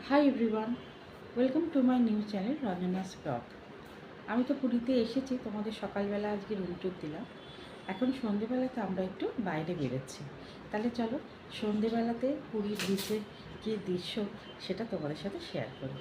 High everyone, welcome to my new channel Ranjana's blog. আমি তো পুরীতে এসেছি, তোমাদের সকালবেলা আজকে রুম ট্যুর দিলাম। এখন সন্ধেবেলাতে আমরা একটু বাইরে বেরোচ্ছি। তাহলে চলো সন্ধেবেলাতে পুরীর বিচের কী দৃশ্য সেটা তোমাদের সাথে শেয়ার করি।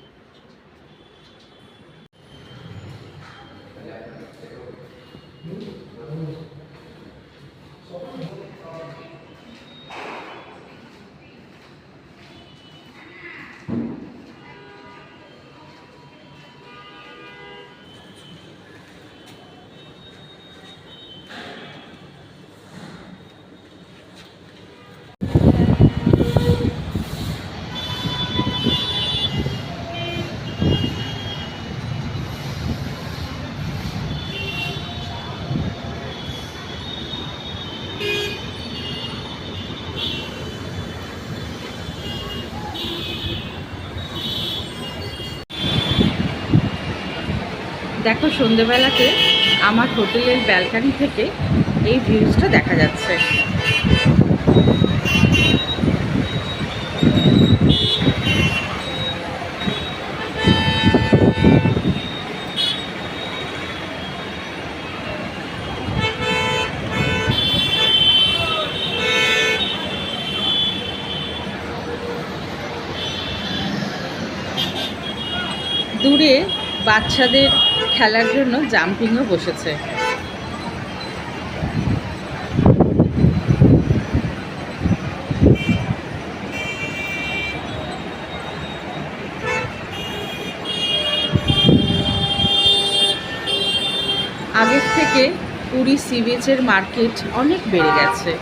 দেখো সন্ধেবেলাতে আমার হোটেলের ব্যালকানি থেকে এই ভিউজটা দেখা যাচ্ছে। দূরে বাচ্চাদের খেলার জন্য জাম্পিংও বসেছে। আগের থেকে পুরী সি বিচের মার্কেট অনেক বেড়ে গেছে।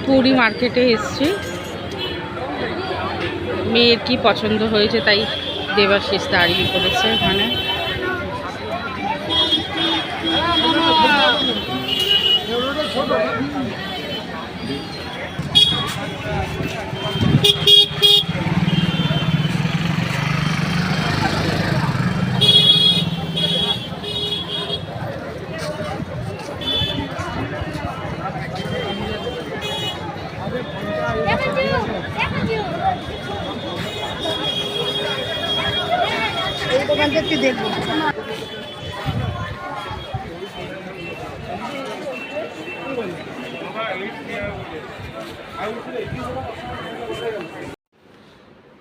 পুরী মার্কেটে এসছি, মেয়ের কি পছন্দ হয়েছে তাই দেবাশিস দাঁড়িয়ে পড়েছে ওখানে। এই দোকানটাকে দেখবো।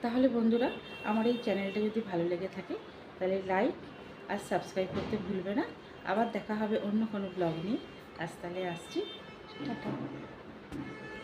তাহলে বন্ধুরা, আমার এই চ্যানেলটা যদি ভালো লেগে থাকে তাহলে লাইক আর সাবস্ক্রাইব করতে ভুলবে না। আবার দেখা হবে অন্য কোনো ব্লগ নিয়ে। আজ তাহলে আসছি, টাটা।